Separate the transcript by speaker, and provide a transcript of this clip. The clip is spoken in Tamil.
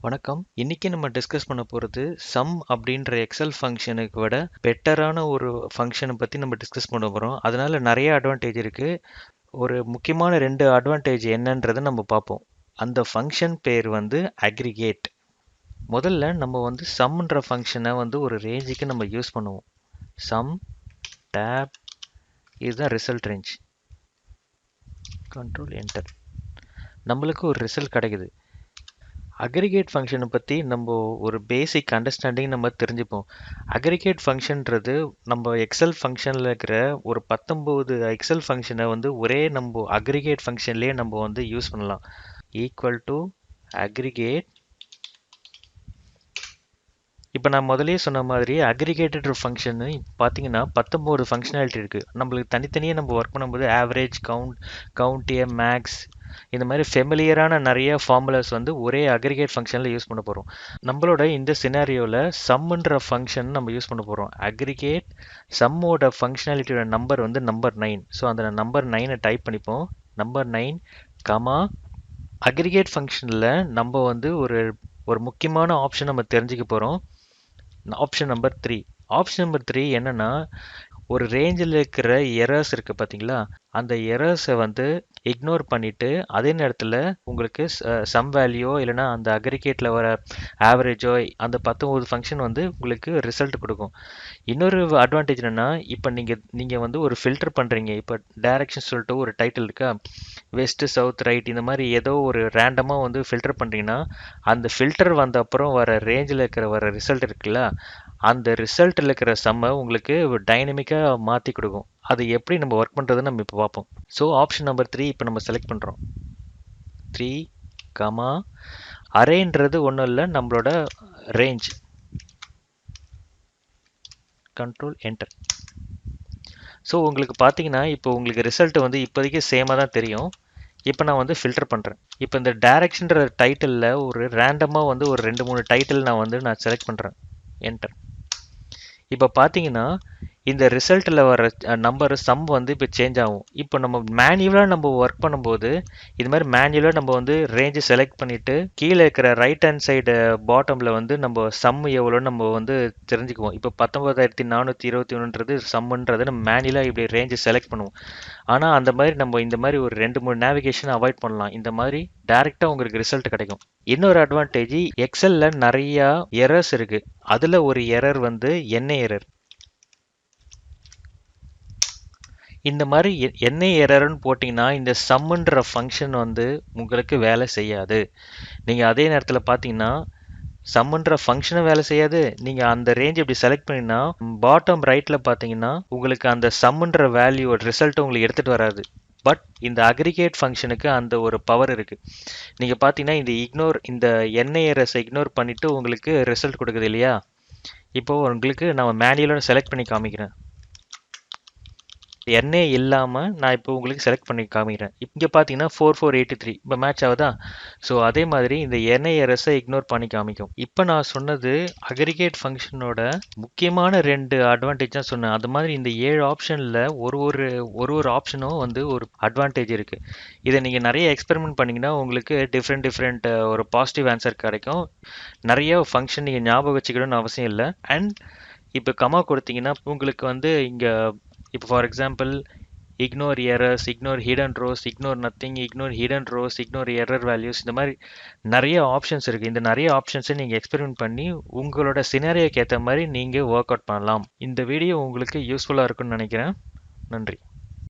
Speaker 1: வணக்கம். இன்னைக்கு நம்ம டிஸ்கஸ் பண்ண போறது சம் அப்படின்ற எக்ஸல் ஃபங்க்ஷனுக்கு விட பெட்டரான ஒரு ஃபங்க்ஷனை பத்தி நம்ம டிஸ்கஸ் பண்ண போறோம். அதனால நிறைய அட்வான்டேஜ் இருக்கு. ஒரு முக்கியமான 2 அட்வான்டேஜ் என்னன்றதை நம்ம பார்ப்போம். அந்த ஃபங்க்ஷன் பேர் வந்து அக்ரிகேட். முதல்ல நம்ம வந்து சம்ன்ற ஃபங்க்ஷனை வந்து ஒரு ரேஞ்சுக்கு நம்ம யூஸ் பண்ணுவோம். சம் டேப் இதுதான் ரிசல்ட் ரேஞ்ச். Control enter. நம்மளுக்கு ஒரு ரிசல்ட் கிடைக்குது. அக்ரிகேட் ஃபங்க்ஷனை பற்றி நம்ம ஒரு பேசிக் அண்டர்ஸ்டாண்டிங் நம்ம தெரிஞ்சுப்போம். அக்ரிகேட் ஃபங்க்ஷன்றது நம்ம எக்ஸல் ஃபங்க்ஷனில் இருக்கிற ஒரு 19 எக்ஸல் ஃபங்க்ஷனை வந்து ஒரே நம்ம அக்ரிகேட் ஃபங்க்ஷன்லேயே நம்ம வந்து யூஸ் பண்ணலாம். Equal to aggregate. இப்போ நான் முதலே சொன்ன மாதிரி அக்ரிகேட்டட் ஃபங்க்ஷனு பார்த்தீங்கன்னா 19 ஃபங்க்ஷனாலிட்டி இருக்குது. நம்மளுக்கு தனித்தனியாக நம்ம ஒர்க் பண்ணும்போது ஆவரேஜ், கவுண்ட் ஏ, மேக்ஸ், இந்த மாதிரி ஃபெமிலியரான நிறைய ஃபார்முலாஸ் வந்து ஒரே அக்ரிகேட் ஃபங்க்ஷனில் யூஸ் பண்ண போகிறோம். நம்மளோட இந்த சினாரியோவில் சம்ன்ற ஃபங்க்ஷன் நம்ம யூஸ் பண்ண போகிறோம். அக்ரிகேட் சம்மோட ஃபங்க்ஷனாலிட்டியோட நம்பர் வந்து நம்பர் 9. ஸோ அந்த நம்பர் 9 டைப் பண்ணிப்போம். நம்பர் 9 கமா அக்ரிகேட் ஃபங்க்ஷனில் நம்ம வந்து ஒரு முக்கியமான ஆப்ஷன் நம்ம தெரிஞ்சுக்க போகிறோம். Option number 3. ஆப்ஷன் நம்பர் 3 என்னன்னா, ஒரு ரேஞ்சில் இருக்கிற எரர்ஸ் இருக்கு பார்த்தீங்களா, அந்த எரர்ஸை வந்து இக்னோர் பண்ணிட்டு அதே நேரத்தில் உங்களுக்கு சம் வேல்யூ இல்லைனா அந்த அக்ரிகேட்டில் வர ஆவரேஜோ அந்த 19 ஃபங்க்ஷன் வந்து உங்களுக்கு ரிசல்ட் கொடுக்கும். இன்னொரு அட்வான்டேஜ் என்னன்னா, இப்போ நீங்கள் வந்து ஒரு ஃபில்டர் பண்ணுறீங்க. இப்போ டைரக்ஷன் சொல்லிட்டு ஒரு டைட்டில் இருக்கா, வெஸ்ட், சவுத், ரைட், இந்த மாதிரி ஏதோ ஒரு ரேண்டமாக வந்து ஃபில்டர் பண்ணுறீங்கன்னா அந்த ஃபில்டர் வந்த அப்புறம் வர ரேஞ்சில் வர ரிசல்ட் இருக்குல்ல, அந்த ரிசல்ட்டில் இருக்கிற சம்மை உங்களுக்கு டைனமிக்காக மாற்றி கொடுக்கும். அது எப்படி நம்ம ஒர்க் பண்ணுறதுன்னு நம்ம இப்போ பார்ப்போம். ஸோ ஆப்ஷன் நம்பர் 3 இப்போ நம்ம செலக்ட் பண்ணுறோம். 3 கமா அரேன்றது ஒன்றும் இல்லை, நம்மளோட ரேஞ்ச். Control enter. ஸோ உங்களுக்கு பார்த்தீங்கன்னா இப்போ உங்களுக்கு ரிசல்ட் வந்து இப்போதைக்கு சேமாக தான் தெரியும். இப்போ நான் வந்து ஃபில்டர் பண்ணுறேன். இப்போ இந்த டைரக்ஷன்ற டைட்டிலில் ஒரு ரேண்டமாக வந்து ஒரு 2-3 டைட்டில் நான் செலக்ட் பண்ணுறேன். என்டர். இப்போ பார்த்தீங்கன்னா இந்த ரிசல்ட்டில் வர நம்பர் சம் வந்து இப்போ சேஞ்ச் ஆகும். இப்போ நம்ம மேனுவலாக நம்ம ஒர்க் பண்ணும்போது இது மாதிரி மேனுவலாக நம்ம வந்து ரேஞ்சு செலக்ட் பண்ணிவிட்டு கீழே இருக்கிற ரைட் ஹேண்ட் சைடு பாட்டமில் வந்து நம்ம சம் எவ்வளோன்னு நம்ம வந்து தெரிஞ்சுக்குவோம். இப்போ 19,421ன்றது சம்முன்றது நம்ம மேனுவலாக இப்படி ரேஞ்சு செலக்ட் பண்ணுவோம். ஆனால் அந்த மாதிரி நம்ம இந்த மாதிரி ஒரு 2-3 நேவிகேஷன் அவாய்ட் பண்ணலாம். இந்த மாதிரி டைரெக்டாக உங்களுக்கு ரிசல்ட் கிடைக்கும். இன்னொரு அட்வான்டேஜ், எக்ஸல்ல நிறையா எரர்ஸ் இருக்கு. அதில் ஒரு எரர் வந்து என்ன எரர். இந்த மாதிரி என்ன எரர்னு போட்டிங்கன்னா இந்த சம்முன்ற ஃபங்க்ஷன் வந்து உங்களுக்கு வேலை செய்யாது. நீங்கள் அதே நேரத்தில் பார்த்தீங்கன்னா சம்முன்ற ஃபங்க்ஷனும் வேலை செய்யாது. நீங்கள் அந்த ரேஞ்ச் இப்படி செலக்ட் பண்ணிங்கன்னா பாட்டம் ரைட்டில் பார்த்தீங்கன்னா உங்களுக்கு அந்த சம்முன்ற வேல்யூ ரிசல்ட் உங்களுக்கு எடுத்துகிட்டு வராது. பட் இந்த அக்ரிகேட் ஃபங்க்ஷனுக்கு அந்த ஒரு பவர் இருக்குது. நீங்கள் பார்த்தீங்கன்னா இந்த என்ஐஆர்எஸை இக்னோர் பண்ணிவிட்டு உங்களுக்கு ரிசல்ட் கொடுக்குது இல்லையா. இப்போது உங்களுக்கு நான் மேனுவலாக செலக்ட் பண்ணி காமிக்கிறேன். எண்ணே இல்லாமல் நான் இப்போ உங்களுக்கு செலக்ட் பண்ணி காமிக்கிறேன். இங்கே பார்த்தீங்கன்னா 4483 இப்போ மேட்ச் ஆகுதா. ஸோ அதே மாதிரி இந்த என்ஐஆர்எஸை இக்னோர் பண்ணி காமிக்கும். இப்போ நான் சொன்னது அக்ரிகேட் ஃபங்க்ஷனோட முக்கியமான 2 அட்வான்டேஜ் தான் சொன்னேன். அது மாதிரி இந்த 7 ஆப்ஷனில் ஒரு ஆப்ஷனும் வந்து ஒரு அட்வான்டேஜ் இருக்குது. இதை நீங்கள் நிறைய எக்ஸ்பெரிமெண்ட் பண்ணிங்கன்னா உங்களுக்கு டிஃப்ரெண்ட் ஒரு பாசிட்டிவ் ஆன்சர் கிடைக்கும். நிறைய ஃபங்க்ஷன் நீங்கள் ஞாபகம் வச்சுக்கணும்னு அவசியம் இல்லை. அண்ட் இப்போ கமா கொடுத்தீங்கன்னா உங்களுக்கு வந்து இங்கே இப்போ for example ignore errors, ignore hidden rose, ignore nothing, ignore hidden rose, ignore error values, இந்த மாதிரி நிறைய ஆப்ஷன்ஸ் இருக்குது. இந்த நிறைய ஆப்ஷன்ஸை நீங்கள் எக்ஸ்பெரிமெண்ட் பண்ணி உங்களோட சினாரியோக்கு ஏற்ற மாதிரி நீங்கள் ஒர்க் அவுட் பண்ணலாம். இந்த வீடியோ உங்களுக்கு யூஸ்ஃபுல்லாக இருக்குன்னு நினைக்கிறேன். நன்றி.